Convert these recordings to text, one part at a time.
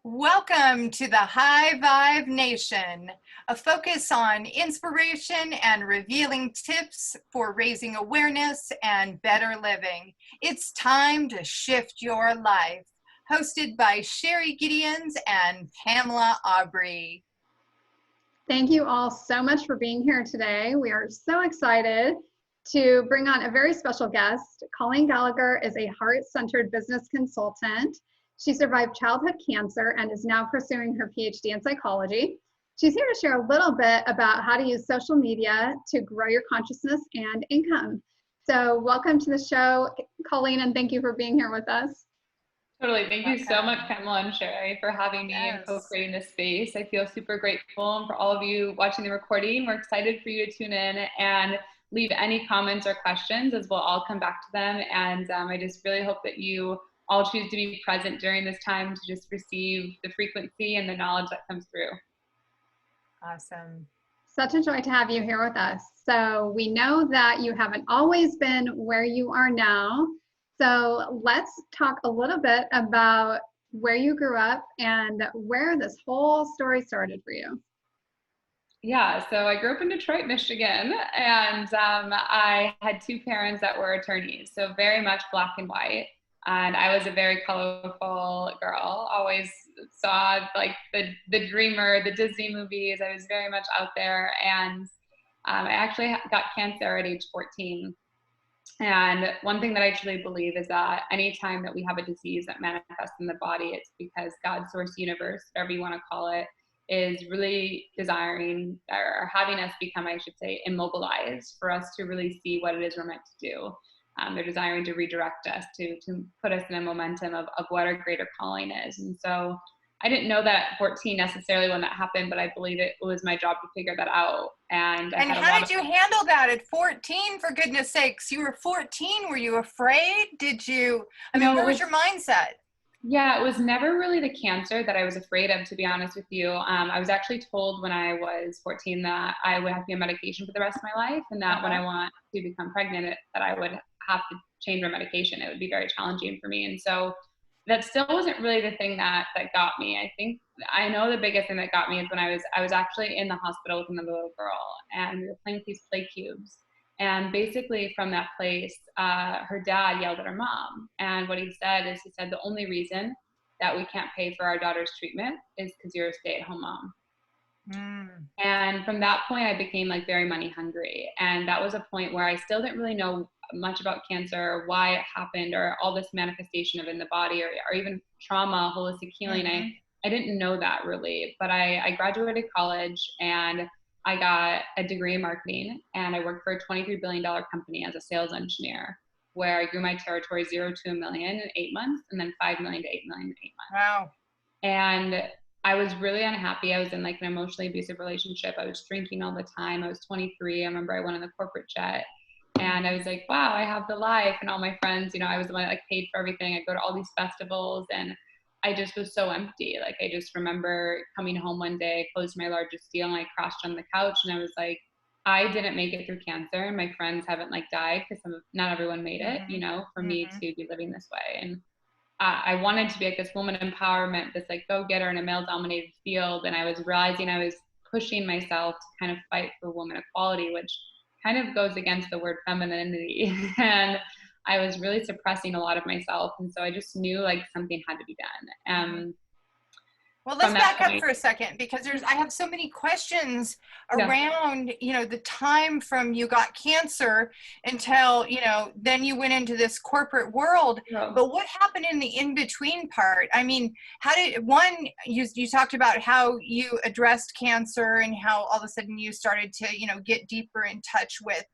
Welcome to the High Vibe Nation, a focus on inspiration and revealing tips for raising awareness and better living. It's time to shift your life. Hosted by Sherry Gideons and Pamela Aubrey. Thank you all so much for being here today. We are so excited to bring on a very special guest. Colleen Gallagher is a heart-centered business consultant. She survived childhood cancer and is now pursuing her PhD in psychology. She's here to share a little bit about how to use social media to grow your consciousness and income. So welcome to the show, Colleen, and thank you for being here with us. Totally. Thank you so much, Pamela and Sherry, for having me and Yes. co-creating this space. I feel super grateful. And for all of you watching the recording, we're excited for you to tune in and leave any comments or questions as we'll all come back to them. And I just really hope that you all choose to be present during this time to just receive the frequency and the knowledge that comes through. Awesome. Such a joy to have you here with us. So we know that you haven't always been where you are now. So let's talk a little bit about where you grew up and where this whole story started for you. Yeah, so I grew up in Detroit, Michigan, and I had two parents that were attorneys, so very much black and white. And I was a very colorful girl, always saw like the dreamer, the Disney movies. I was very much out there. And I actually got cancer at age 14. And one thing that I truly believe is that anytime that we have a disease that manifests in the body, it's because God's source universe, whatever you want to call it, is really desiring or having us become, I should say, immobilized for us to really see what it is we're meant to do. They're desiring to redirect us, to put us in a momentum of what our greater calling is. And so I didn't know that at 14 necessarily when that happened, but I believe it was my job to figure that out. And how did you handle that at 14, for goodness sakes? You were 14. Were you afraid? What was your mindset? Yeah, it was never really the cancer that I was afraid of, to be honest with you. I was actually told when I was 14 that I would have to be on medication for the rest of my life, and that when I want to become pregnant, that I would have to change my medication. It would be very challenging for me. And so that still wasn't really the thing that got me. I know the biggest thing that got me is when I was actually in the hospital with another little girl, and we were playing with these play cubes. And basically from that place, her dad yelled at her mom. And what he said, the only reason that we can't pay for our daughter's treatment is because you're a stay-at-home mom. And from that point, I became like very money hungry. And that was a point where I still didn't really know much about cancer, or why it happened, or all this manifestation of it in the body, or even trauma, holistic healing. I didn't know that really, but I graduated college and I got a degree in marketing, and I worked for a $23 billion company as a sales engineer, where I grew my territory 0 to $1 million in 8 months, and then 5 million to 8 million in 8 months. Wow. And I was really unhappy. I was in like an emotionally abusive relationship. I was drinking all the time. I was 23. I remember I went on the corporate jet, and I was like, wow, I have the life. And all my friends, I was the one that like paid for everything. I go to all these festivals, and I just was so empty. Like, I just remember coming home one day, closed my largest deal, and I crashed on the couch, and I was like, I didn't make it through cancer, and my friends haven't like died, because not everyone made it, for me to be living this way. And I wanted to be like this woman empowerment, this like go-getter in a male-dominated field. And I was realizing I was pushing myself to kind of fight for woman equality, which kind of goes against the word femininity. And I was really suppressing a lot of myself. And so I just knew like something had to be done. Well, let's back up for a second, because I have so many questions around, the time from you got cancer until, then you went into this corporate world. Yeah. But what happened in the in-between part? I mean, you talked about how you addressed cancer and how all of a sudden you started to, get deeper in touch with,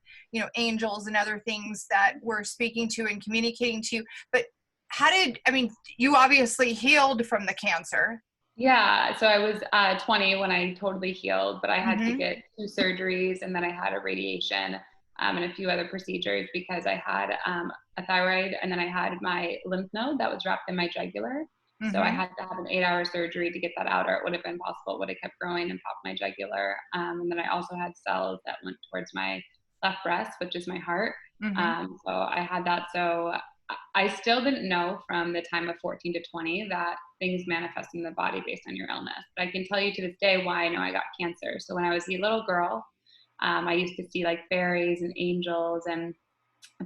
angels and other things that were speaking to and communicating to you. But you obviously healed from the cancer. Yeah, so I was 20 when I totally healed, but I had to get 2 surgeries, and then I had a radiation and a few other procedures, because I had a thyroid, and then I had my lymph node that was wrapped in my jugular. So I had to have an 8-hour surgery to get that out, or it would have been possible. It would have kept growing and popped my jugular. And then I also had cells that went towards my left breast, which is my heart. So I had that. So I still didn't know from the time of 14 to 20 that things manifest in the body based on your illness. But I can tell you to this day why I know I got cancer. So when I was a little girl, I used to see like fairies and angels, and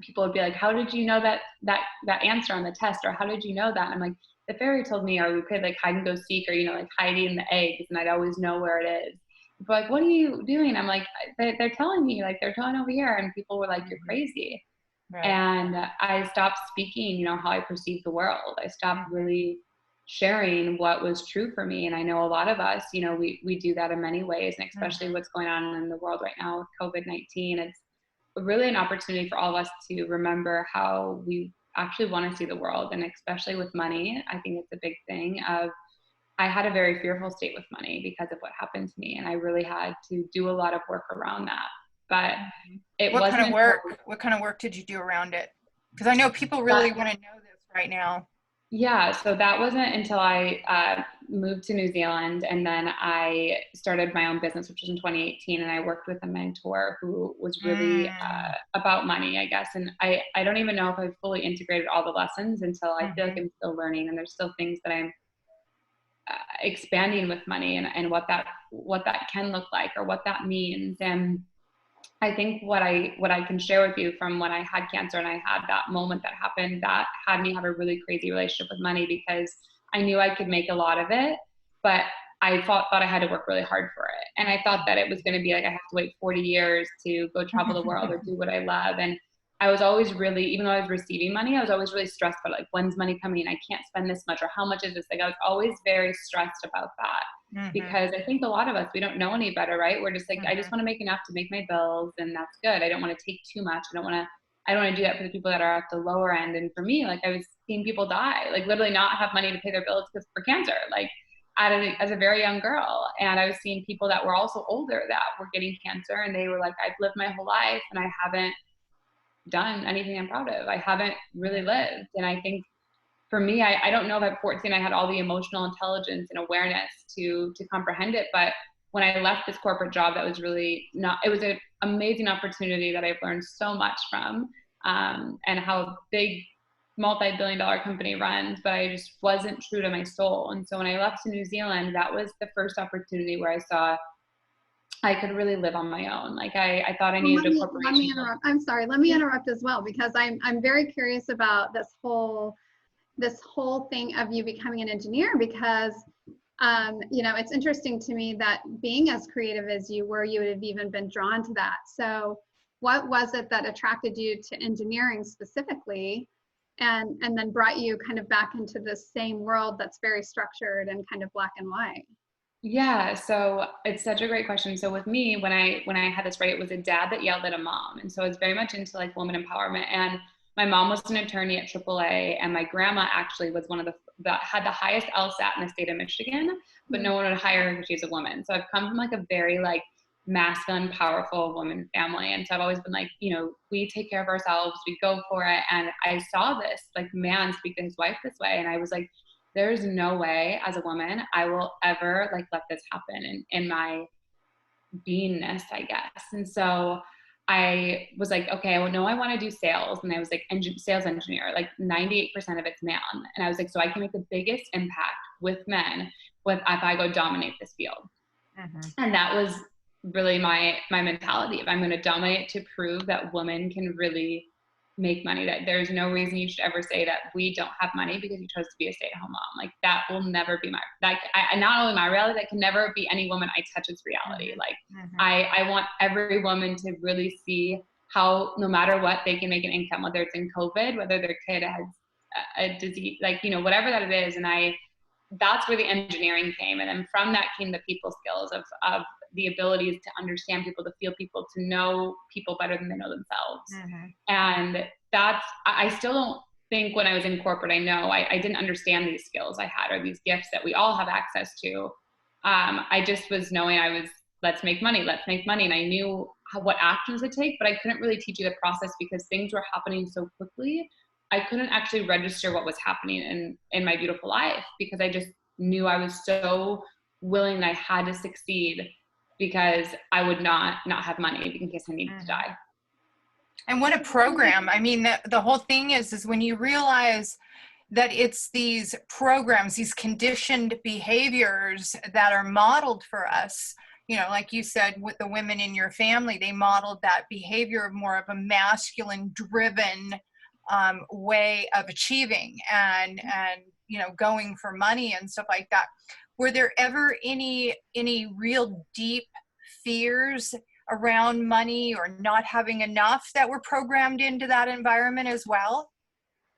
people would be like, "How did you know that answer on the test?" Or "How did you know that?" And I'm like, "The fairy told me," or we played like hide and go seek, or like hiding in the eggs, and I'd always know where it is. People were like, "What are you doing?" I'm like, "They're telling me, like they're telling over here," and people were like, "You're crazy." Right. And I stopped speaking, how I perceive the world. I stopped really sharing what was true for me. And I know a lot of us, we do that in many ways, and especially what's going on in the world right now with COVID-19. It's really an opportunity for all of us to remember how we actually want to see the world. And especially with money, I think it's a big thing of, I had a very fearful state with money because of what happened to me. And I really had to do a lot of work around that. But it what wasn't kind of work? What kind of work did you do around it? Because I know people really want to know this right now. Yeah, so that wasn't until I moved to New Zealand, and then I started my own business, which was in 2018, and I worked with a mentor who was really about money, I guess. And I don't even know if I've fully integrated all the lessons until I feel like I'm still learning, and there's still things that I'm expanding with money and what that can look like or what that means. And I think what I can share with you from when I had cancer and I had that moment that happened, that had me have a really crazy relationship with money, because I knew I could make a lot of it, but I thought I had to work really hard for it. And I thought that it was going to be like, I have to wait 40 years to go travel the world or do what I love. And I was always really, even though I was receiving money, I was always really stressed about like, when's money coming? I can't spend this much, or how much is this? Like I was always very stressed about that, because I think a lot of us, we don't know any better, right? We're just like, I just want to make enough to make my bills, and that's good. I don't want to take too much. I don't want to do that for the people that are at the lower end. And for me, like I was seeing people die, like literally not have money to pay their bills for cancer, like as a very young girl. And I was seeing people that were also older that were getting cancer, and they were like, I've lived my whole life and I haven't done anything I'm proud of. I haven't really lived. And I think for me, I don't know if at 14 I had all the emotional intelligence and awareness to comprehend it. But when I left this corporate job, that was really not, it was an amazing opportunity that I've learned so much from, and how a big multi-billion-dollar company runs, but I just wasn't true to my soul. And so when I left to New Zealand, that was the first opportunity where I saw I could really live on my own. Like I thought I needed a corporation. Let me interrupt. I'm sorry. Let me interrupt as well, because I'm very curious about this whole thing of you becoming an engineer, because it's interesting to me that being as creative as you were, you would have even been drawn to that. So what was it that attracted you to engineering specifically, and then brought you kind of back into this same world that's very structured and kind of black and white? Yeah, so it's such a great question. So with me, when I had this, right, it was a dad that yelled at a mom. And so I was very much into like woman empowerment. And my mom was an attorney at AAA, and my grandma actually was one of that had the highest LSAT in the state of Michigan, but no one would hire her because she's a woman. So I've come from like a very like masculine, powerful woman family. And so I've always been like, we take care of ourselves, we go for it. And I saw this like man speak to his wife this way. And I was like, there's no way as a woman I will ever like let this happen in my beingness, I guess. And so I was like, okay, well, no, I want to do sales. And I was like, sales engineer, like 98% of it's man. And I was like, so I can make the biggest impact with men if I go dominate this field. And that was really my mentality. If I'm going to dominate to prove that women can really make money, that there's no reason you should ever say that we don't have money because you chose to be a stay-at-home mom. Like that will never be not only my reality, that can never be any woman I touch's reality. Like I want every woman to really see how no matter what, they can make an income, whether it's in COVID, whether their kid has a disease, like, whatever that it is. And that's where the engineering came. And then from that came the people skills of the abilities to understand people, to feel people, to know people better than they know themselves. And I still don't think when I was in corporate, I didn't understand these skills I had, or these gifts that we all have access to. I just was knowing let's make money. And I knew what actions to take, but I couldn't really teach you the process because things were happening so quickly. I couldn't actually register what was happening in my beautiful life, because I just knew I was so willing that I had to succeed, because I would not have money in case I needed to die. And what a program. I mean, the whole thing is when you realize that it's these programs, these conditioned behaviors that are modeled for us, you know, like you said, with the women in your family, they modeled that behavior of more of a masculine driven way of achieving and, you know, going for money and stuff like that. Were there ever any real deep fears around money or not having enough that were programmed into that environment as well?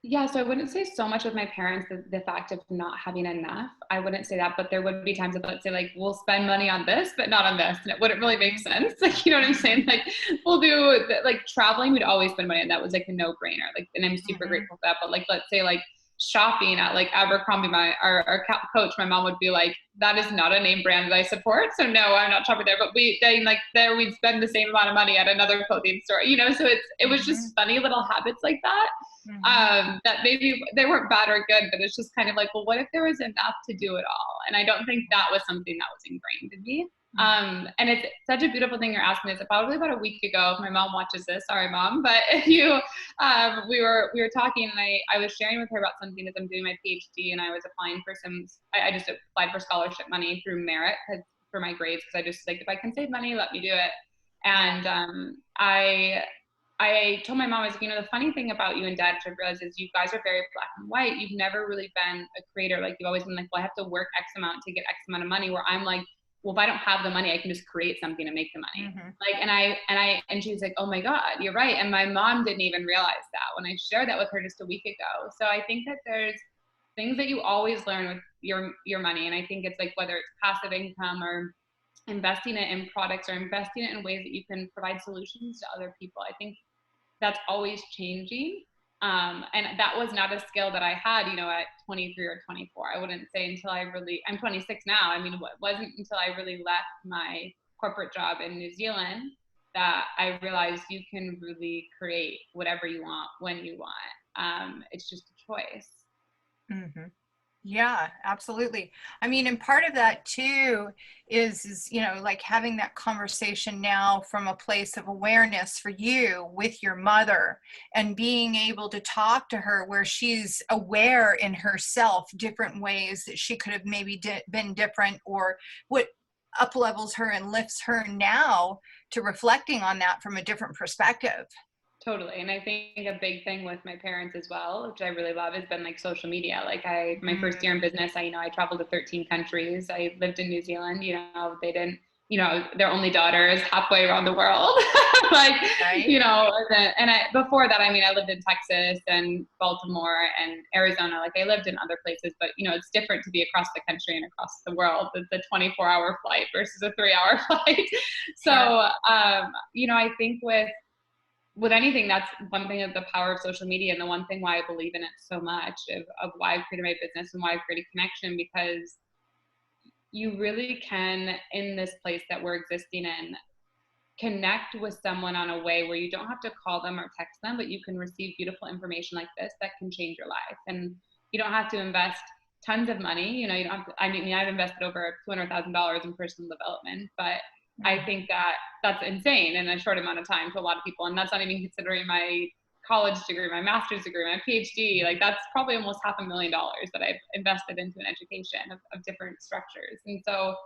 Yeah, so I wouldn't say so much with my parents, the fact of not having enough. I wouldn't say that, but there would be times of, let's say, like, we'll spend money on this, but not on this. And it wouldn't really make sense. Like, you know what I'm saying? Like, we'll do, like, traveling, we'd always spend money on that. Was like a no-brainer. Like, and I'm super grateful for that. But like, let's say, like, shopping at like Abercrombie, our coach, my mom would be like, that is not a name brand that I support. So no, I'm not shopping there. But we'd spend the same amount of money at another clothing store, you know? So it was just funny little habits like that. That maybe they weren't bad or good, but it's just kind of like, well, what if there was enough to do it all? And I don't think that was something that was ingrained in me. And it's such a beautiful thing you're asking this. Probably about a week ago, if my mom watches this, sorry mom, but if you, we were talking and I was sharing with her about something as I'm doing my PhD and I was applying for I just applied for scholarship money through merit for my grades. Cause I just like, if I can save money, let me do it. And, I told my mom, I was like, you know, the funny thing about you and dad, which I realized is you guys are very black and white. You've never really been a creator. Like you've always been like, well, I have to work X amount to get X amount of money, where I'm like, well, if I don't have the money, I can just create something to make the money. Like, and she was like, oh my God, you're right. And my mom didn't even realize that when I shared that with her just a week ago. So I think that there's things that you always learn with your money. And I think it's like, whether it's passive income or investing it in products or investing it in ways that you can provide solutions to other people. I think that's always changing. And that was not a skill that I had, you know, at 23 or 24. I wouldn't say until I'm 26 now. I mean, it wasn't until I really left my corporate job in New Zealand that I realized you can really create whatever you want when you want. It's just a choice. Mm-hmm. Yeah, absolutely. I mean, and part of that too is, you know, like having that conversation now from a place of awareness for you with your mother and being able to talk to her where she's aware in herself different ways that she could have maybe been different, or what up levels her and lifts her now to reflecting on that from a different perspective. Totally. And I think a big thing with my parents as well, which I really love, has been like social media. Like my first year in business, I traveled to 13 countries. I lived in New Zealand, they didn't, their only daughter is halfway around the world. Like, right. Before that, I lived in Texas and Baltimore and Arizona. Like I lived in other places, but it's different to be across the country and across the world. It's a 24-hour flight versus a 3-hour flight. So, I think with anything, that's one thing of the power of social media, and the one thing why I believe in it so much of why I've created my business and why I've created connection, because you really can, in this place that we're existing in, connect with someone on a way where you don't have to call them or text them, but you can receive beautiful information like this that can change your life. And you don't have to invest tons of money. You don't have to, I've invested over $200,000 in personal development, but I think that that's insane in a short amount of time to a lot of people. And that's not even considering my college degree, my master's degree, my PhD. Like that's probably almost $500,000 that I've invested into an education of different structures. And so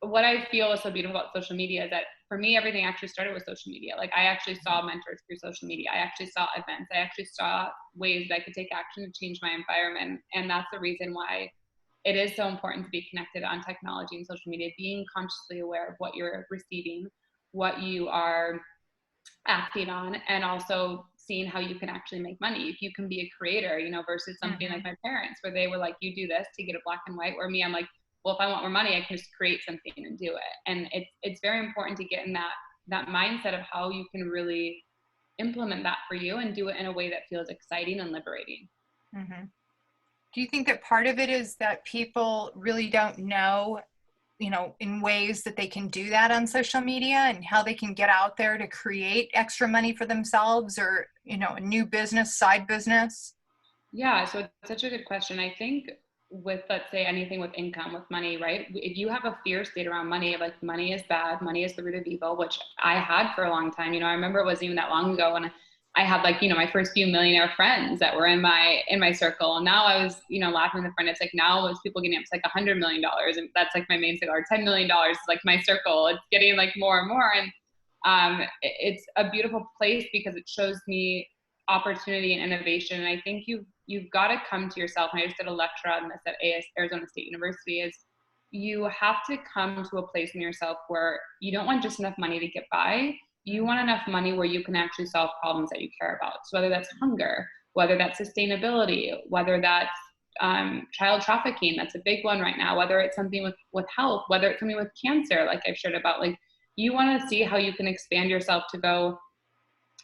what I feel is so beautiful about social media is that for me, everything actually started with social media. Like I actually saw mentors through social media. I actually saw events. I actually saw ways that I could take action to change my environment. And that's the reason why it is so important to be connected on technology and social media, being consciously aware of what you're receiving, what you are acting on, and also seeing how you can actually make money. If you can be a creator, versus something like my parents, where they were like, you do this to get a black and white, where me, I'm like, well, if I want more money, I can just create something and do it. And it's very important to get in that mindset of how you can really implement that for you and do it in a way that feels exciting and liberating. Mm-hmm. Do you think that part of it is that people really don't know, in ways that they can do that on social media and how they can get out there to create extra money for themselves or, a new business, side business? Yeah, so it's such a good question. I think with, let's say, anything with income, with money, right? If you have a fear state around money, of like, money is bad, money is the root of evil, which I had for a long time. You know, I remember it wasn't even that long ago when I had like, you know, my first few millionaire friends that were in my circle. And now I was, you know, laughing with a friend. It's like, now it's people getting up to like $100 million. And that's like my main circle, or $10 million is like my circle. It's getting like more and more. And it's a beautiful place because it shows me opportunity and innovation. And I think you've got to come to yourself. And I just did a lecture on this at Arizona State University, is you have to come to a place in yourself where you don't want just enough money to get by. You want enough money where you can actually solve problems that you care about. So whether that's hunger, whether that's sustainability, whether that's child trafficking, that's a big one right now, whether it's something with health, whether it's something with cancer, like I've shared about, like you want to see how you can expand yourself to go,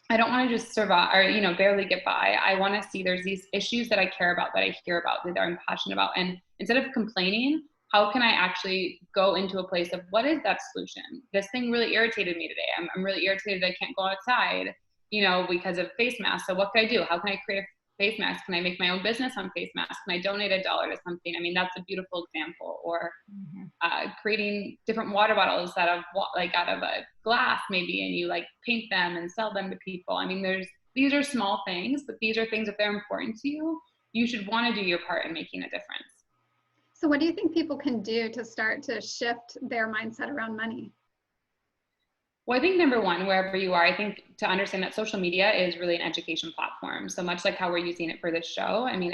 I don't want to just survive or, you know, barely get by. I want to see there's these issues that I care about, that I hear about, that I'm passionate about. And instead of complaining, how can I actually go into a place of what is that solution? This thing really irritated me today. I'm really irritated that I can't go outside, you know, because of face masks. So what can I do? How can I create a face mask? Can I make my own business on face masks? Can I donate $1 to something? I mean, that's a beautiful example. Or creating different water bottles that have like out of a glass maybe, and you like paint them and sell them to people. I mean, these are small things, but these are things, if they're important to you, you should want to do your part in making a difference. So what do you think people can do to start to shift their mindset around money? Well, I think number one, wherever you are, I think to understand that social media is really an education platform. So much like how we're using it for this show, I mean,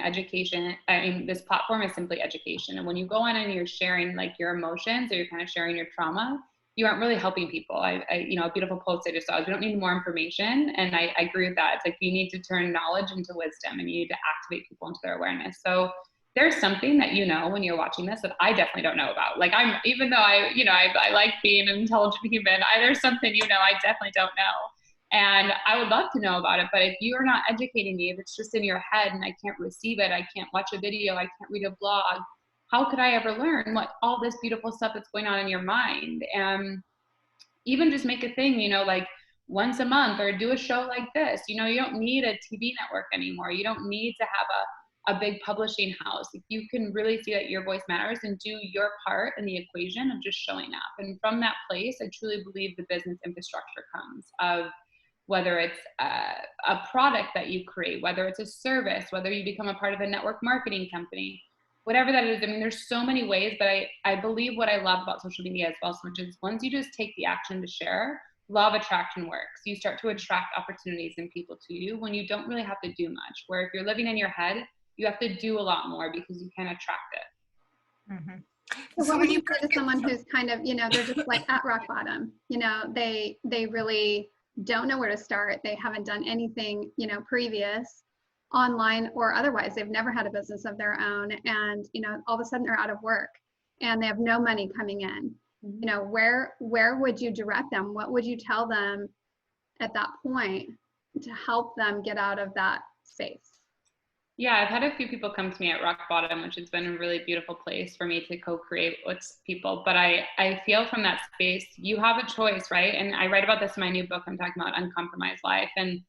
this platform is simply education. And when you go on and you're sharing like your emotions, or you're kind of sharing your trauma, you aren't really helping people. You know, a beautiful post I just saw is, we don't need more information. And I agree with that. It's like, you need to turn knowledge into wisdom, and you need to activate people into their awareness. So there's something that, you know, when you're watching this, that I definitely don't know about. Like, even though I like being an intelligent human, there's something, you know, I definitely don't know. And I would love to know about it. But if you're not educating me, if it's just in your head and I can't receive it, I can't watch a video, I can't read a blog, how could I ever learn what all this beautiful stuff that's going on in your mind? And even just make a thing, you know, like once a month, or do a show like this. You know, you don't need a TV network anymore. You don't need to have a big publishing house. If you can really see that your voice matters and do your part in the equation of just showing up. And from that place, I truly believe the business infrastructure comes of, whether it's a product that you create, whether it's a service, whether you become a part of a network marketing company, whatever that is. I mean, there's so many ways, but I believe what I love about social media as well so much is, once you just take the action to share, law of attraction works. You start to attract opportunities and people to you when you don't really have to do much. Where if you're living in your head, you have to do a lot more because you can attract it. So what would you say to someone who's kind of, you know, they're just like at rock bottom, you know, they really don't know where to start. They haven't done anything, you know, previous, online or otherwise. They've never had a business of their own. And, you know, all of a sudden they're out of work and they have no money coming in. You know, where would you direct them? What would you tell them at that point to help them get out of that space? Yeah, I've had a few people come to me at rock bottom, which has been a really beautiful place for me to co-create with people. But I feel from that space, you have a choice, right? And I write about this in my new book. I'm talking about Uncompromised Life. And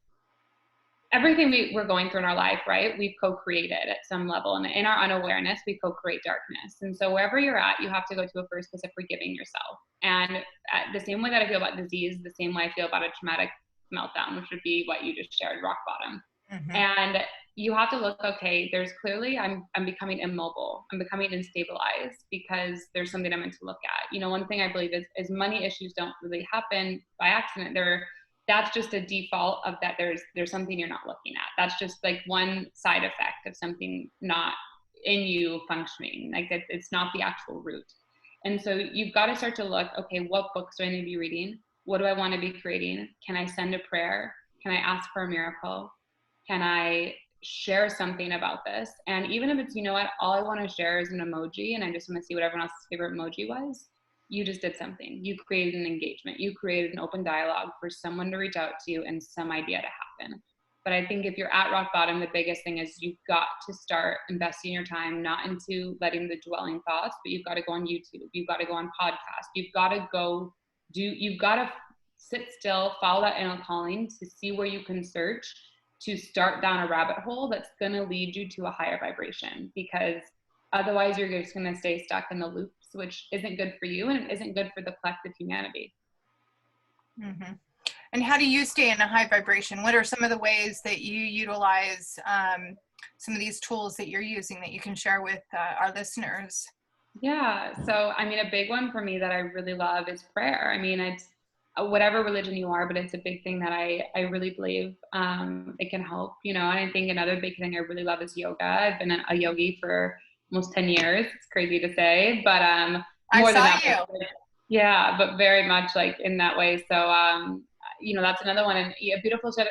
everything we're going through in our life, right, we've co-created at some level. And in our unawareness, we co-create darkness. And so wherever you're at, you have to go to a first place of forgiving yourself. And the same way that I feel about disease, the same way I feel about a traumatic meltdown, which would be what you just shared, rock bottom. And you have to look, okay, there's clearly, I'm becoming immobile. I'm becoming unstabilized because there's something I'm meant to look at. You know, one thing I believe is money issues don't really happen by accident. That's just a default of that there's something you're not looking at. That's just like one side effect of something not in you functioning. Like it's not the actual root. And so you've got to start to look, okay, what books do I need to be reading? What do I want to be creating? Can I send a prayer? Can I ask for a miracle? Can I share something about this? And even if it's, you know what, all I want to share is an emoji and I just want to see what everyone else's favorite emoji was, you just did something. You created an engagement. You created an open dialogue for someone to reach out to you and some idea to happen. But I think if you're at rock bottom, the biggest thing is you've got to start investing your time, not into letting the dwelling thoughts, but you've got to go on YouTube. You've got to go on podcasts. You've got to sit still, follow that inner calling to see where you can search to start down a rabbit hole that's going to lead you to a higher vibration. Because Otherwise, you're just going to stay stuck in the loops, which isn't good for you and it isn't good for the collective humanity. Mm-hmm. And how do you stay in a high vibration? What are some of the ways that you utilize some of these tools that you're using that you can share with our listeners? Yeah. So, I mean, a big one for me that I really love is prayer. I mean, it's whatever religion you are, but it's a big thing that I really believe it can help, you know. And I think another big thing I really love is yoga. I've been a yogi for almost 10 years. It's crazy to say, but more than that. Yeah, but very much like in that way. So, you know, that's another one. And a beautiful shit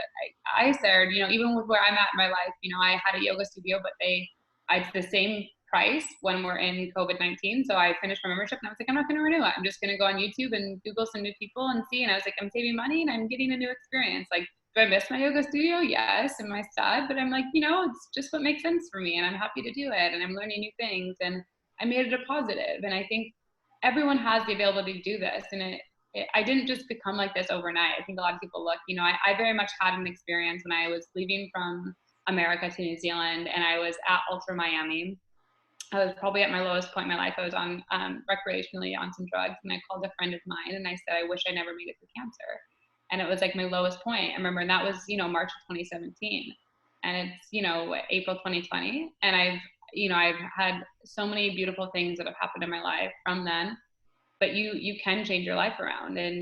I shared, you know, even with where I'm at in my life, you know, I had a yoga studio, but it's the same price when we're in COVID-19. So I finished my membership and I was like, I'm not going to renew it. I'm just going to go on YouTube and Google some new people and see. And I was like, I'm saving money and I'm getting a new experience. Like, do I miss my yoga studio? Yes. And my stud, but I'm like, you know, it's just what makes sense for me. And I'm happy to do it. And I'm learning new things. And I made it a positive. And I think everyone has the availability to do this. And I didn't just become like this overnight. I think a lot of people look, you know, I very much had an experience when I was leaving from America to New Zealand and I was at Ultra Miami. I was probably at my lowest point in my life. I was on recreationally on some drugs, and I called a friend of mine and I said, I wish I never made it through cancer. And it was like my lowest point. I remember, and that was, you know, March of 2017. And it's, you know, April 2020. And I've had so many beautiful things that have happened in my life from then, but you can change your life around. And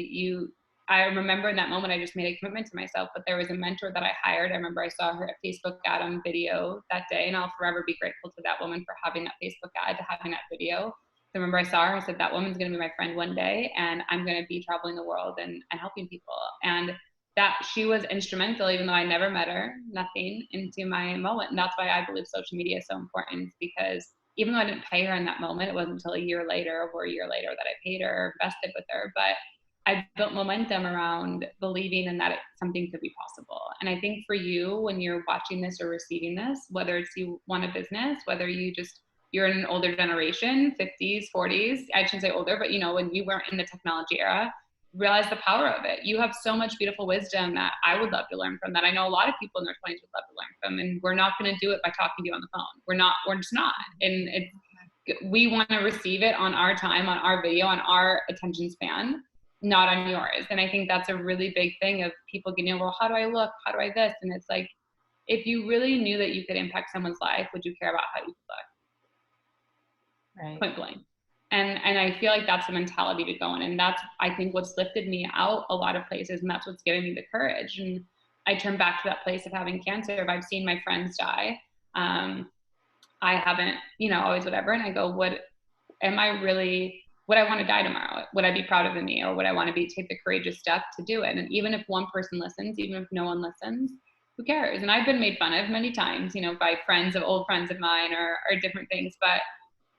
I remember in that moment, I just made a commitment to myself, but there was a mentor that I hired. I remember I saw her Facebook ad on video that day, and I'll forever be grateful to that woman for having that Facebook ad, to having that video. So I remember I saw her, I said, that woman's going to be my friend one day, and I'm going to be traveling the world and helping people. And that she was instrumental, even though I never met her, nothing, into my moment. And that's why I believe social media is so important, because even though I didn't pay her in that moment, it wasn't until a year later, over a year later, that I paid her or invested with her. But I built momentum around believing in that something could be possible. And I think for you, when you're watching this or receiving this, whether it's you want a business, whether you're in an older generation, 50s, 40s, I shouldn't say older, but you know, when we weren't in the technology era, realize the power of it. You have so much beautiful wisdom that I would love to learn from, that I know a lot of people in their 20s would love to learn from. And we're not going to do it by talking to you on the phone. We're just not. And we want to receive it on our time, on our video, on our attention span, not on yours. And I think that's a really big thing of people getting, well, how do I look? How do I this? And it's like, if you really knew that you could impact someone's life, would you care about how you look? Right. Point blank. And I feel like that's the mentality to go in. And that's, I think, what's lifted me out a lot of places. And that's what's giving me the courage. And I turn back to that place of having cancer. If I've seen my friends die, I haven't, you know, always whatever. And I go, would I want to die tomorrow? Would I be proud of me? Or would I want to take the courageous step to do it? And even if one person listens, even if no one listens, who cares? And I've been made fun of many times, you know, by old friends of mine or different things, but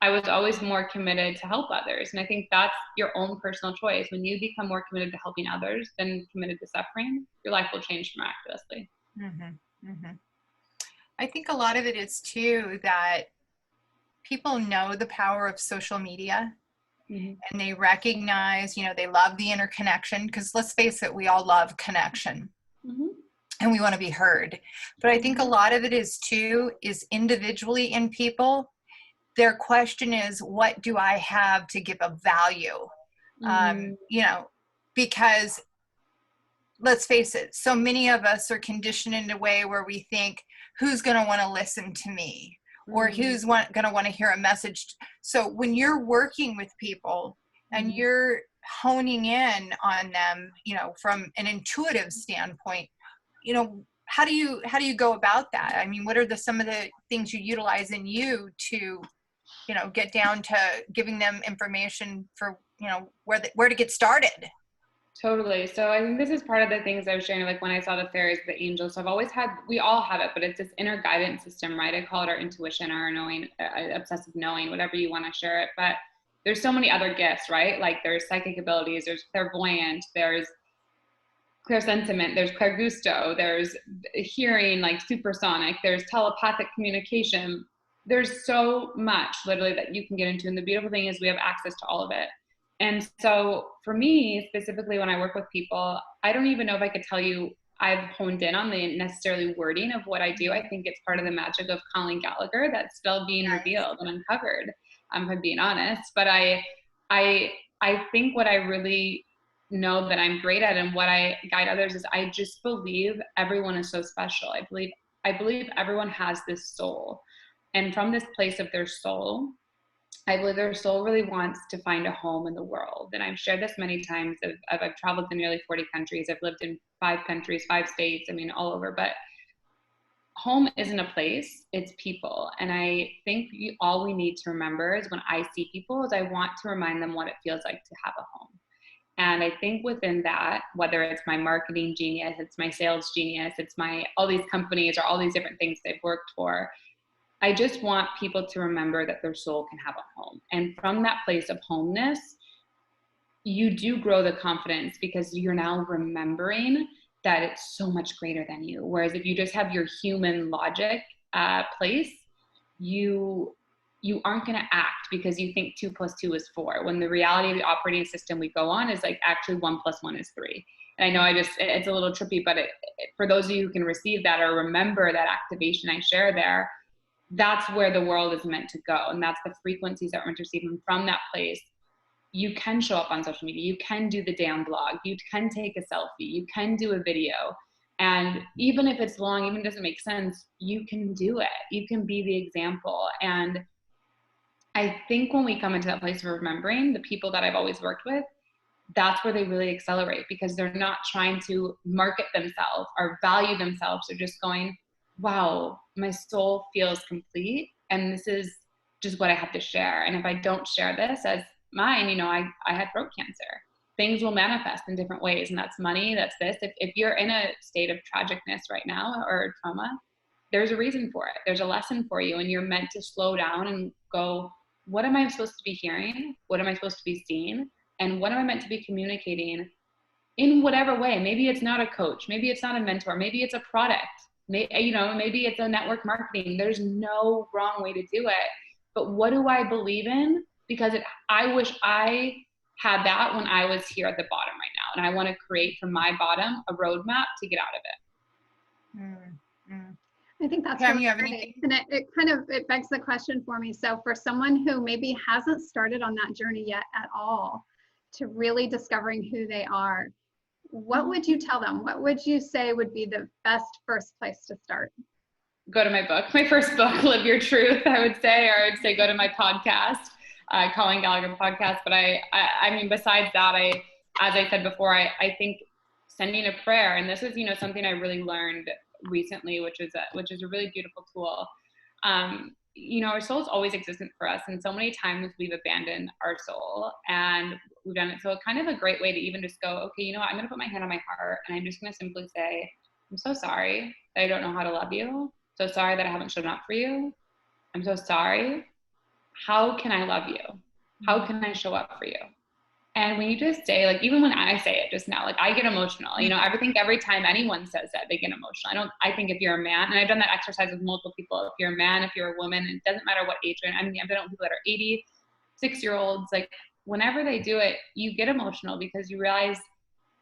I was always more committed to help others. And I think that's your own personal choice. When you become more committed to helping others than committed to suffering, your life will change miraculously. Mm-hmm. Mm-hmm. I think a lot of it is too that people know the power of social media. Mm-hmm. And they recognize, you know, they love the interconnection, because let's face it, we all love connection. Mm-hmm. And we want to be heard. But I think a lot of it is individually in people. Their question is, what do I have to give of value? Mm-hmm. You know, because let's face it, so many of us are conditioned in a way where we think, who's going to want to listen to me? Or who's going to want to hear a message. So when you're working with people and you're honing in on them, you know, from an intuitive standpoint, you know, how do you go about that? I mean, what are some of the things you utilize in you to, you know, get down to giving them information for, you know, where to get started? Totally. So I think this is part of the things I was sharing, like when I saw the fairies, the angels. So we all have it, but it's this inner guidance system, right? I call it our intuition, our knowing, obsessive knowing, whatever you want to share it. But there's so many other gifts, right? Like there's psychic abilities, there's clairvoyant, there's clairsentiment, there's clairgusto, there's hearing, like supersonic, there's telepathic communication. There's so much literally that you can get into. And the beautiful thing is we have access to all of it. And so for me, specifically when I work with people, I don't even know if I could tell you I've honed in on the necessarily wording of what I do. I think it's part of the magic of Colleen Gallagher that's still being revealed and uncovered, if I'm being honest. But I think what I really know that I'm great at and what I guide others is I just believe everyone is so special. I believe everyone has this soul. And from this place of their soul, I believe their soul really wants to find a home in the world. And I've shared this many times. I've traveled to nearly 40 countries. I've lived in 5 countries, 5 states, I mean, all over. But home isn't a place, it's people. And I think all we need to remember is when I see people is I want to remind them what it feels like to have a home. And I think within that, whether it's my marketing genius, it's my sales genius, it's all these companies or all these different things they've worked for, I just want people to remember that their soul can have a home. And from that place of homeness, you do grow the confidence because you're now remembering that it's so much greater than you. Whereas if you just have your human logic place, you aren't going to act because you think 2 + 2 is 4. When the reality of the operating system we go on is like actually 1 + 1 is 3. And I know it's a little trippy, but for those of you who can receive that or remember that activation I share there, that's where the world is meant to go. And that's the frequencies that we're meant to receive. And from that place, you can show up on social media. You can do the damn blog. You can take a selfie. You can do a video. And even if it's long, even if it doesn't make sense, you can do it. You can be the example. And I think when we come into that place of remembering the people that I've always worked with, that's where they really accelerate because they're not trying to market themselves or value themselves. They're just going, wow, my soul feels complete. And this is just what I have to share. And if I don't share this as mine, I had throat cancer. Things will manifest in different ways. And that's money, that's this. If you're in a state of tragicness right now or trauma, there's a reason for it. There's a lesson for you. And you're meant to slow down and go, what am I supposed to be hearing? What am I supposed to be seeing? And what am I meant to be communicating in whatever way? Maybe it's not a coach. Maybe it's not a mentor. Maybe it's a product. Maybe it's a network marketing. There's no wrong way to do it. But what do I believe in? Because I wish I had that when I was here at the bottom right now. And I want to create from my bottom a roadmap to get out of it. Mm-hmm. I think that's Pam, really you have great. anything? And it begs the question for me. So for someone who maybe hasn't started on that journey yet at all to really discovering who they are, what would you tell them? What would you say would be the best first place to start? Go to my book, my first book, Live Your Truth, I would say, or I would say go to my podcast, Colleen Gallagher podcast. But I mean, besides that, as I said before, I think sending a prayer, and this is, something I really learned recently, which is a really beautiful tool. Our soul's always existent for us. And so many times we've abandoned our soul and we've done it. So kind of a great way to even just go, okay, I'm going to put my hand on my heart and I'm just going to simply say, I'm so sorry that I don't know how to love you. So sorry that I haven't shown up for you. I'm so sorry. How can I love you? How can I show up for you? And when you just say, like, even when I say it just now, like, I get emotional. I think every time anyone says that, they get emotional. I think if you're a man, and I've done that exercise with multiple people, if you're a man, if you're a woman, it doesn't matter what age you're in. I've done it with people that are 86-year-olds. Like, whenever they do it, you get emotional because you realize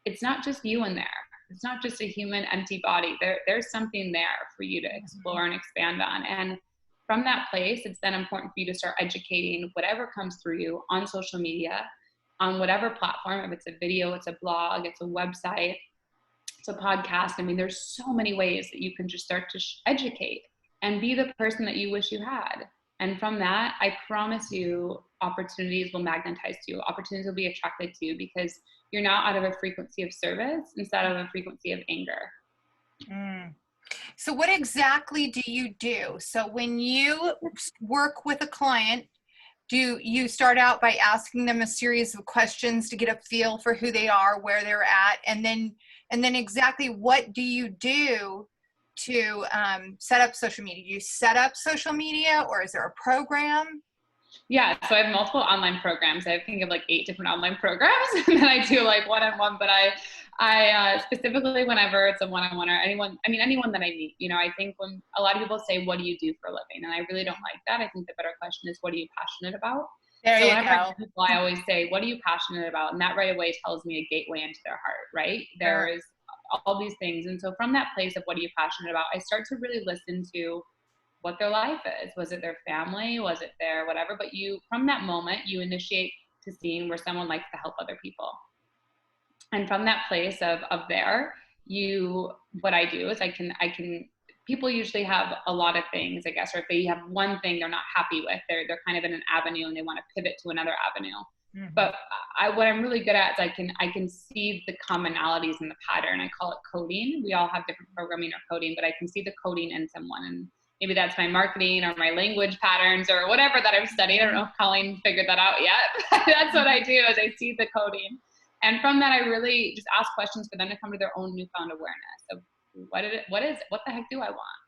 it's not just you in there. It's not just a human empty body. There's something there for you to explore and expand on. And from that place, it's then important for you to start educating whatever comes through you on social media, on whatever platform, if it's a video, it's a blog, it's a website, it's a podcast. I mean, there's so many ways that you can just start to educate and be the person that you wish you had. And from that, I promise you, opportunities will magnetize to you. Opportunities will be attracted to you because you're now out of a frequency of service instead of a frequency of anger. So what exactly do you do? So when you work with a client, do you start out by asking them a series of questions to get a feel for who they are, where they're at, and then exactly what do you do to set up social media? Do you set up social media, or is there a program? Yeah, so I have multiple online programs. I think of like 8 different online programs, and then I do like one-on-one. But I specifically, whenever it's a one-on-one or anyone that I meet, I think when a lot of people say, "What do you do for a living?" and I really don't like that. I think the better question is, "What are you passionate about?" There you whenever go. I meet people, I always say, "What are you passionate about?" And that right away tells me a gateway into their heart. Right? There is all these things. And so from that place of what are you passionate about, I start to really listen to what their life is. Was it their family? Was it their whatever? But from that moment, you initiate to seeing where someone likes to help other people. And from that place of there, what I do is I can, people usually have a lot of things, I guess, or if they have one thing they're not happy with, they're kind of in an avenue and they want to pivot to another avenue. Mm-hmm. But what I'm really good at is I can see the commonalities in the pattern. I call it coding. We all have different programming or coding, but I can see the coding in someone. And maybe that's my marketing or my language patterns or whatever that I've studied. I don't know if Colleen figured that out yet. That's what I do, is I see the coding. And from that, I really just ask questions for them to come to their own newfound awareness of what the heck do I want?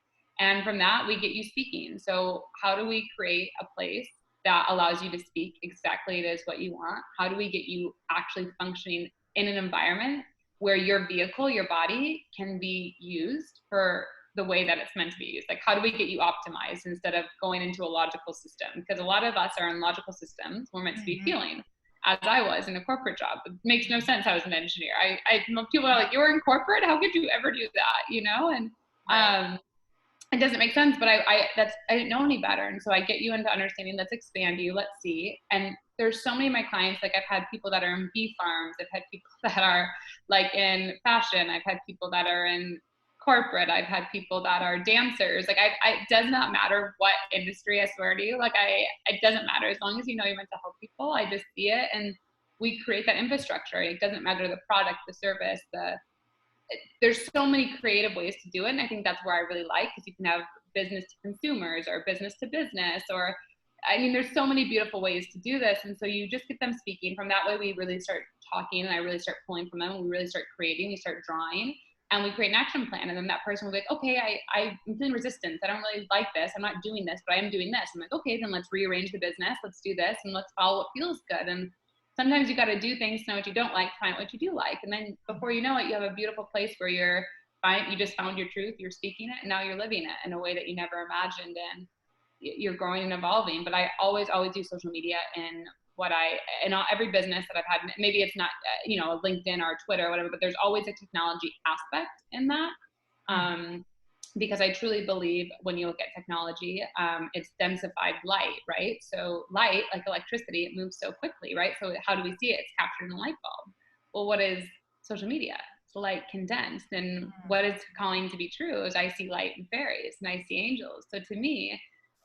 And from that, we get you speaking. So how do we create a place that allows you to speak exactly it is what you want? How do we get you actually functioning in an environment where your vehicle, your body, can be used for the way that it's meant to be used? Like, how do we get you optimized instead of going into a logical system? Because a lot of us are in logical systems. We're meant to be feeling, as I was in a corporate job. It makes no sense. I was an engineer. People are like, you were in corporate? How could you ever do that? You know? And it doesn't make sense, but I didn't know any better. And so I get you into understanding, let's expand you, let's see. And there's so many of my clients, like I've had people that are in bee farms. I've had people that are like in fashion. I've had people that are in corporate. I've had people that are dancers. Like it does not matter what industry, I swear to you. Like it doesn't matter. As long as you know you're meant to help people, I just see it. And we create that infrastructure. It doesn't matter the product, the service, there's so many creative ways to do it. And I think that's where I really like, because you can have business to consumers or business to business, or, I mean, there's so many beautiful ways to do this. And so you just get them speaking. From that way, we really start talking, and I really start pulling from them. We really start creating, we start drawing, and we create an action plan. And then that person will be like, okay, I'm feeling resistance. I don't really like this. I'm not doing this, but I am doing this. I'm like, okay, then let's rearrange the business. Let's do this, and let's follow what feels good. And sometimes you got to do things to know what you don't like, find what you do like. And then before you know it, you have a beautiful place where you just found your truth, you're speaking it, and now you're living it in a way that you never imagined, and you're growing and evolving. But I always do social media in every business that I've had. Maybe it's not, LinkedIn or Twitter or whatever, but there's always a technology aspect in that. Because I truly believe when you look at technology, it's densified light, right? So light, like electricity, it moves so quickly, right? So how do we see it? It's captured in a light bulb. Well, what is social media? It's light condensed. And what is calling to be true is I see light and fairies, and I see angels. So to me,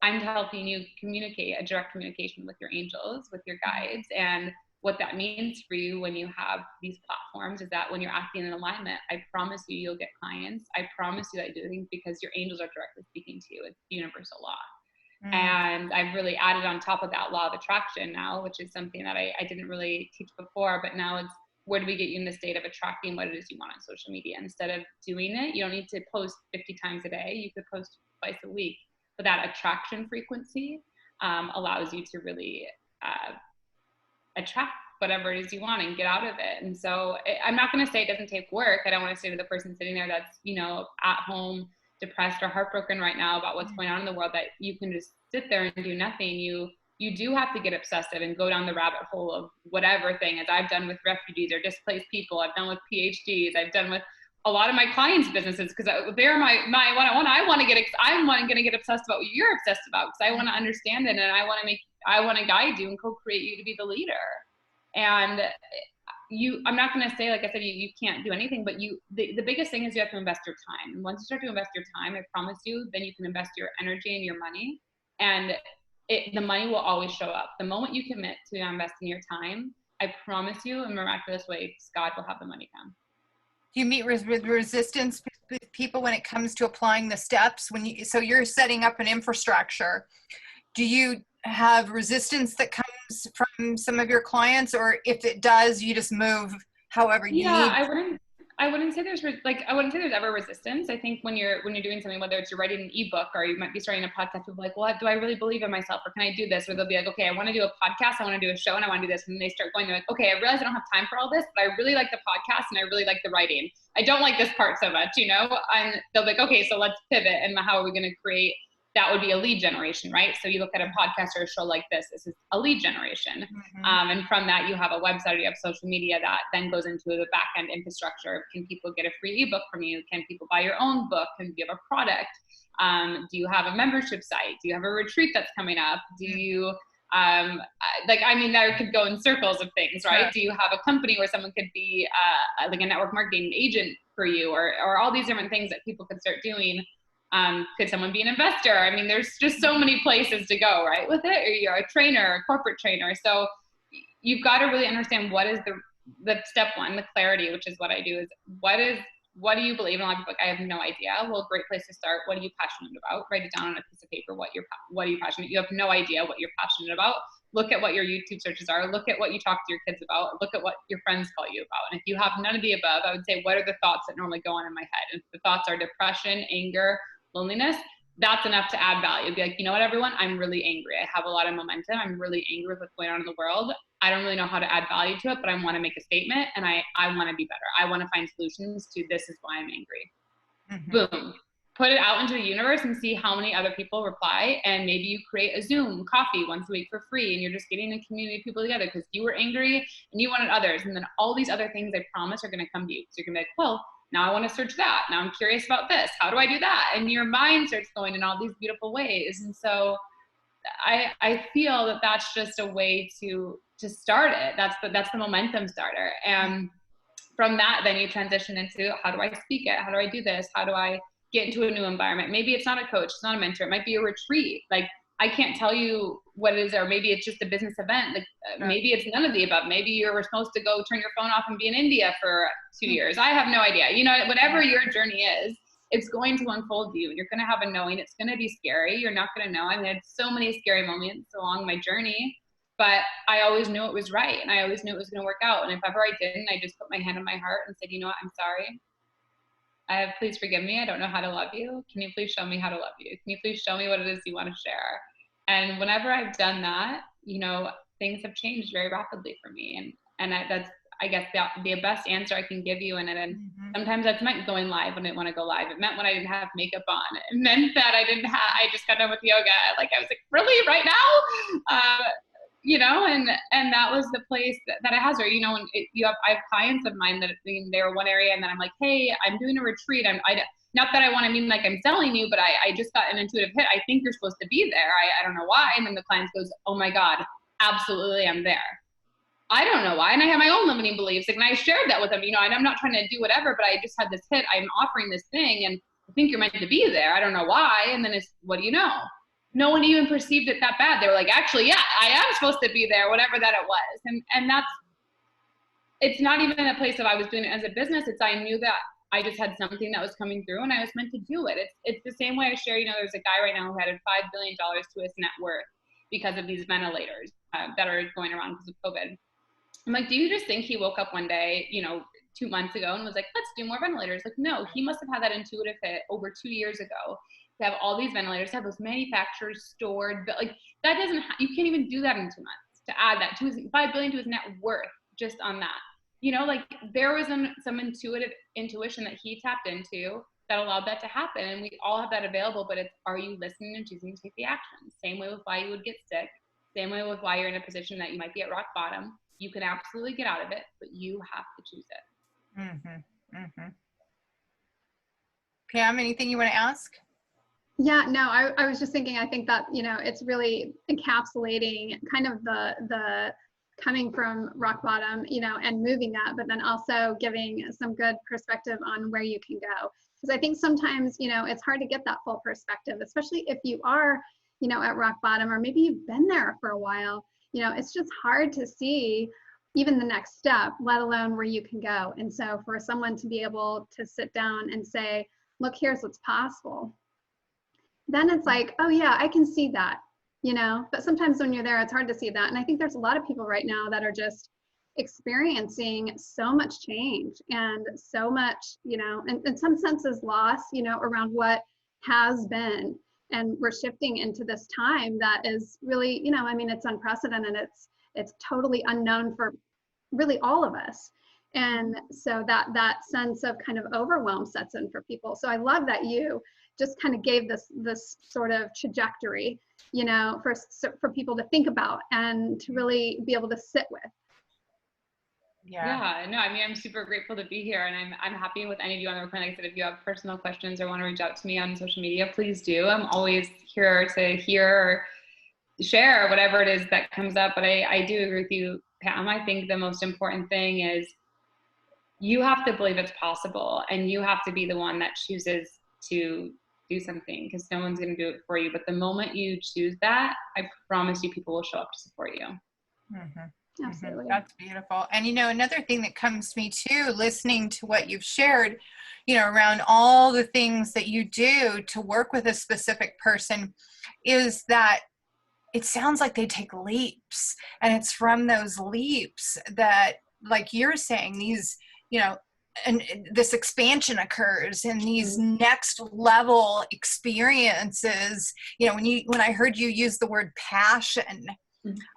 I'm helping you communicate a direct communication with your angels, with your guides. And what that means for you when you have these platforms is that when you're acting in alignment, I promise you'll get clients. I promise you that you do things because your angels are directly speaking to you. It's universal law. And I've really added on top of that law of attraction now, which is something that I didn't really teach before, but now it's, where do we get you in the state of attracting what it is you want on social media? Instead of doing it, you don't need to post 50 times a day. You could post twice a week. But that attraction frequency allows you to really attract whatever it is you want and get out of it. And so I'm not going to say it doesn't take work. I don't want to say to the person sitting there that's, at home, depressed or heartbroken right now about what's going on in the world, that you can just sit there and do nothing. You do have to get obsessive and go down the rabbit hole of whatever thing, as I've done with refugees or displaced people. I've done with PhDs. I've done with a lot of my clients' businesses, because they're my one-on-one. I'm going to get obsessed about what you're obsessed about, because I want to understand it, and I want to guide you and co-create you to be the leader. And I'm not going to say, like I said, you can't do anything, but the biggest thing is you have to invest your time. And once you start to invest your time, I promise you, then you can invest your energy and your money, and the money will always show up. The moment you commit to investing your time, I promise you, in miraculous ways, God will have the money come. Do you meet with resistance with people when it comes to applying the steps? So you're setting up an infrastructure. Do you have resistance that comes from some of your clients, or if it does, you just move however you need? I wouldn't say there's ever resistance. I think when you're doing something, whether it's you're writing an ebook or you might be starting a podcast, people are like, well, do I really believe in myself, or can I do this? Or they'll be like, okay, I want to do a podcast, I want to do a show, and I want to do this. And they start going, they're like, okay, I realize I don't have time for all this, but I really like the podcast and I really like the writing. I don't like this part so much, And they'll be like, okay, so let's pivot. And how are we going to create that would be a lead generation, right? So you look at a podcast or a show like this is a lead generation. And from that, you have a website, you have social media that then goes into the back end infrastructure. Can people get a free ebook from you? Can people buy your own book? Can you have a product? Do you have a membership site? Do you have a retreat that's coming up? Do you, I could go in circles of things, right? Sure. Do you have a company where someone could be like a network marketing agent for you, or all these different things that people could start doing? Could someone be an investor? I mean, there's just so many places to go, right, with it. Or you're a trainer, a corporate trainer. So you've got to really understand what is the step one, the clarity, which is what I do, is what do you believe? And a lot of people are like, I have no idea. Well, great place to start. What are you passionate about? Write it down on a piece of paper. What are you passionate? You have no idea what you're passionate about. Look at what your YouTube searches are. Look at what you talk to your kids about. Look at what your friends call you about. And if you have none of the above, I would say, what are the thoughts that normally go on in my head? And if the thoughts are depression, anger, loneliness, that's enough to add value. Be like, you know what, everyone, I'm really angry. I have a lot of momentum. I'm really angry with what's going on in the world. I don't really know how to add value to it, but I want to make a statement, and I want to be better. I want to find solutions to this is why I'm angry. Boom. Put it out into the universe and see how many other people reply. And maybe you create a Zoom coffee once a week for free, and you're just getting a community of people together because you were angry and you wanted others. And then all these other things, I promise, are going to come to you. So you're going to be like, well, now I want to search that. Now I'm curious about this. How do I do that? And your mind starts going in all these beautiful ways. And so I feel that that's just a way to start it. That's the momentum starter. And from that, then you transition into, how do I speak it? How do I do this? How do I get into a new environment? Maybe it's not a coach, it's not a mentor. It might be a retreat. Like, I can't tell you what it is, or maybe it's just a business event. Like, maybe it's none of the above. Maybe you were supposed to go turn your phone off and be in India for 2 years. I have no idea. You know, whatever your journey is, it's going to unfold to you. You're going to have a knowing. It's going to be scary. You're not going to know. I mean, I had so many scary moments along my journey, but I always knew it was right. And I always knew it was going to work out. And if ever I didn't, I just put my hand on my heart and said, you know what, I'm sorry. Please forgive me. I don't know how to love you. Can you please show me how to love you? Can you please show me what it is you want to share? And whenever I've done that, you know, things have changed very rapidly for me. And that's, I guess, the best answer I can give you in it. And sometimes that's meant going live when I didn't want to go live. It meant when I didn't have makeup on. It meant that I just got done with yoga. Like, I was like, really, right now? You know, and that was the place that it has her. You know, when I have clients of mine that they were one area, and then I'm like, hey, I'm doing a retreat. Not that I want to mean like I'm selling you, but I just got an intuitive hit. I think you're supposed to be there. I don't know why. And then the client goes, oh my God, absolutely, I'm there. I don't know why. And I have my own limiting beliefs. Like, and I shared that with them, you know, and I'm not trying to do whatever, but I just had this hit. I'm offering this thing, and I think you're meant to be there. I don't know why. And then it's, what do you know? No one even perceived it that bad. They were like, actually, yeah, I am supposed to be there, whatever that it was. And that's, it's not even a place of I was doing it as a business. It's, I knew that I just had something that was coming through, and I was meant to do it. It's the same way I share, you know, there's a guy right now who had $5 billion to his net worth because of these ventilators that are going around because of COVID. I'm like, do you just think he woke up one day, you know, 2 months ago and was like, let's do more ventilators? Like, no, he must have had that intuitive hit over 2 years ago to have all these ventilators, to have those manufacturers stored. But like, that doesn't, you can't even do that in 2 months to add that to his $5 billion to his net worth just on that. You know, like, there was some intuitive intuition that he tapped into that allowed that to happen. And we all have that available, but it's, are you listening and choosing to take the action? Same way with why you would get sick. Same way with why you're in a position that you might be at rock bottom. You can absolutely get out of it, but you have to choose it. Pam, anything you want to ask? Yeah, no, I was just thinking, I think that, you know, it's really encapsulating kind of the coming from rock bottom, you know, and moving that, but then also giving some good perspective on where you can go. Because I think sometimes, you know, it's hard to get that full perspective, especially if you are, you know, at rock bottom, or maybe you've been there for a while. You know, it's just hard to see even the next step, let alone where you can go. And so for someone to be able to sit down and say, look, here's what's possible, then it's like, oh yeah, I can see that, you know. But sometimes when you're there, it's hard to see that. And I think there's a lot of people right now that are just experiencing so much change and so much, you know, in some senses loss, you know, around what has been. And we're shifting into this time that is really, you know, I mean, it's unprecedented. It's totally unknown for really all of us. And so that sense of kind of overwhelm sets in for people. So I love that you just kind of gave this sort of trajectory, you know, for people to think about and to really be able to sit with. Yeah, no, I mean, I'm super grateful to be here, and I'm happy with any of you on the recording. Like I said, if you have personal questions or want to reach out to me on social media, please do. I'm always here to hear or share whatever it is that comes up. But I do agree with you, Pam. I think the most important thing is you have to believe it's possible, and you have to be the one that chooses to do something, because no one's going to do it for you. But the moment you choose that, I promise you people will show up to support you. Mm-hmm. Absolutely. Mm-hmm. That's beautiful. And, you know, another thing that comes to me too, listening to what you've shared, you know, around all the things that you do to work with a specific person, is that it sounds like they take leaps, and it's from those leaps that, like you're saying, these, you know, and this expansion occurs, and these next level experiences. You know, when I heard you use the word passion,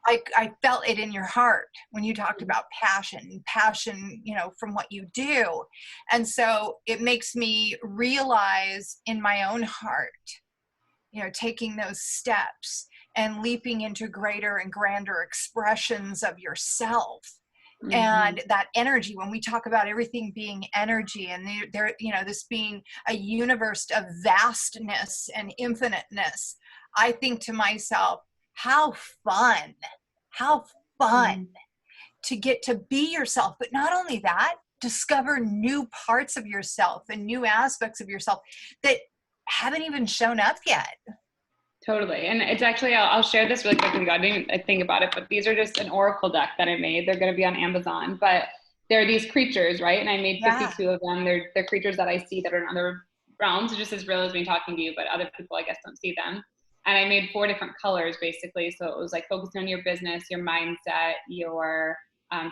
I felt it in your heart when you talked about passion, you know, from what you do. And so it makes me realize in my own heart, you know, taking those steps and leaping into greater and grander expressions of yourself. And that energy, when we talk about everything being energy, and there, you know, this being a universe of vastness and infiniteness, I think to myself, how fun to get to be yourself. But not only that, discover new parts of yourself and new aspects of yourself that haven't even shown up yet. Totally. And it's actually, I'll share this really quickly. I didn't even think about it, but these are just an oracle deck that I made. They're going to be on Amazon, but they're these creatures, right? And I made 52 of them. They're creatures that I see that are in other realms, just as real as me talking to you, but other people, I guess, don't see them. And I made 4 different colors, basically. So it was like focusing on your business, your mindset, your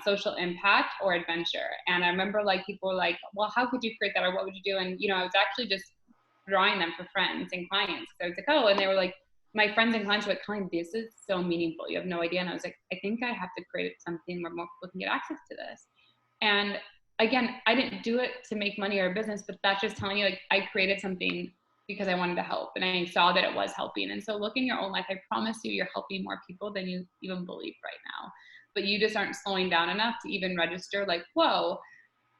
social impact, or adventure. And I remember like people were like, well, how could you create that? Or what would you do? And, you know, I was actually just drawing them for friends and clients. So I was like, oh, and they were like, my friends and clients were like, Colleen, this is so meaningful. You have no idea. And I was like, I think I have to create something where more people can get access to this. And again, I didn't do it to make money or a business, but that's just telling you, like, I created something because I wanted to help, and I saw that it was helping. And so look in your own life, I promise you, you're helping more people than you even believe right now. But you just aren't slowing down enough to even register, like, whoa,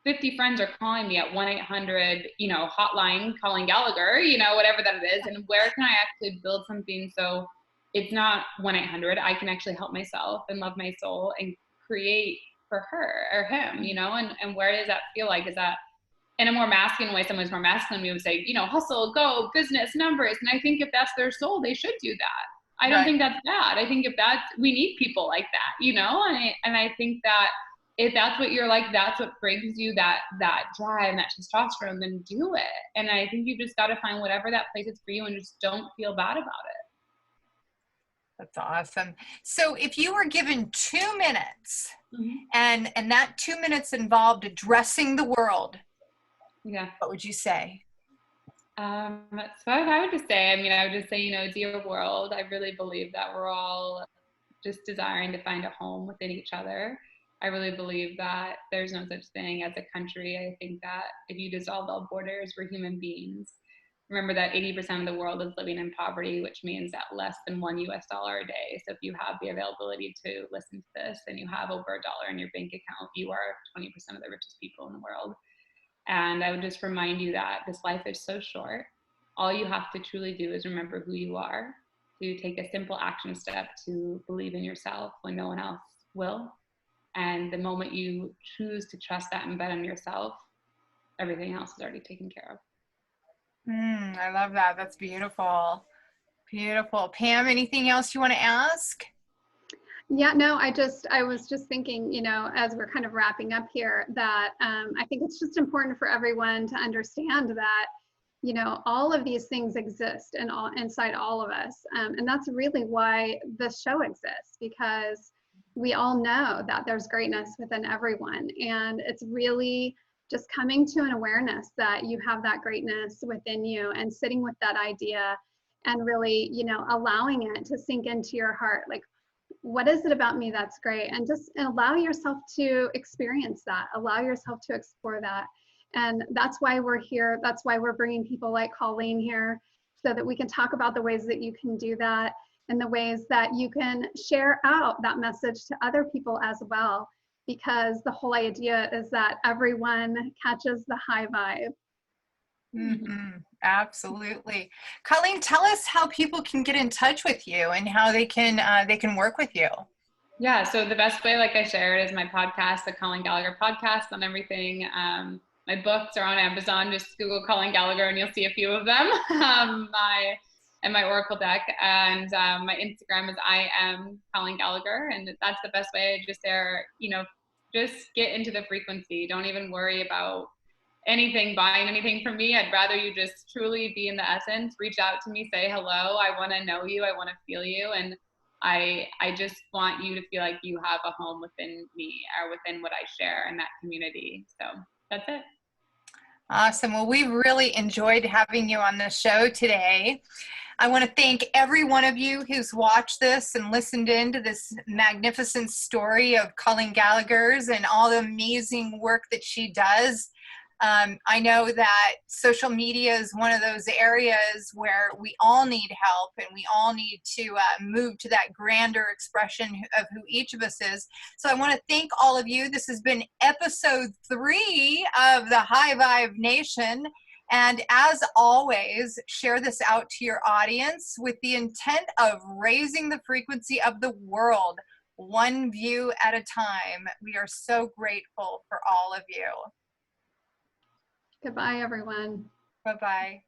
50 friends are calling me at 1-800, you know, hotline, Colleen Gallagher, you know, whatever that it is. And where can I actually build something so it's not 1-800, I can actually help myself and love my soul and create for her or him, you know? And where does that feel like? Is that in a more masculine way? Someone's more masculine, we would say, you know, hustle, go, business, numbers. And I think if that's their soul, they should do that. I don't think that's bad. I think if that's, we need people like that, you know? And I think that if that's what you're like, that's what brings you that drive and that testosterone, then do it. And I think you just got to find whatever that place is for you, and just don't feel bad about it. That's awesome. So if you were given 2 minutes, and that 2 minutes involved addressing the world, what would you say? So I would just say, I would just say, you know, dear world, I really believe that we're all just desiring to find a home within each other. I really believe that there's no such thing as a country. I think that if you dissolve all borders, we're human beings. Remember that 80% of the world is living in poverty, which means that less than $1 a day. So if you have the availability to listen to this and you have over $1 in your bank account, you are 20% of the richest people in the world. And I would just remind you that this life is so short. All you have to truly do is remember who you are, to take a simple action step to believe in yourself when no one else will. And the moment you choose to trust that and bet on yourself, everything else is already taken care of. I love that. That's beautiful. Beautiful. Pam, anything else you want to ask? Yeah, no, I was just thinking, you know, as we're kind of wrapping up here, that I think it's just important for everyone to understand that, you know, all of these things exist inside all of us. And that's really why this show exists, because we all know that there's greatness within everyone. And it's really just coming to an awareness that you have that greatness within you, and sitting with that idea and really, you know, allowing it to sink into your heart. Like, what is it about me that's great? And just allow yourself to experience that, allow yourself to explore that. And that's why we're here. That's why we're bringing people like Colleen here, so that we can talk about the ways that you can do that and the ways that you can share out that message to other people as well. Because the whole idea is that everyone catches the high vibe. Mm-hmm. Absolutely. Colleen, tell us how people can get in touch with you and how they can work with you. Yeah, so the best way, like I shared, is my podcast, the Colleen Gallagher podcast, on everything. My books are on Amazon. Just Google Colleen Gallagher and you'll see a few of them. My Oracle deck, and my Instagram is I am Colleen Gallagher, and that's the best way. Just just get into the frequency. Don't even worry about buying anything from me. I'd rather you just truly be in the essence. Reach out to me, say hello. I want to know you. I want to feel you, and I just want you to feel like you have a home within me or within what I share in that community. So that's it. Awesome. Well, we really enjoyed having you on the show today. I want to thank every one of you who's watched this and listened in to this magnificent story of Colleen Gallagher's and all the amazing work that she does. I know that social media is one of those areas where we all need help, and we all need to move to that grander expression of who each of us is. So I want to thank all of you. This has been episode 3 of the High Vibe Nation. And as always, share this out to your audience with the intent of raising the frequency of the world, one view at a time. We are so grateful for all of you. Goodbye, everyone. Bye-bye.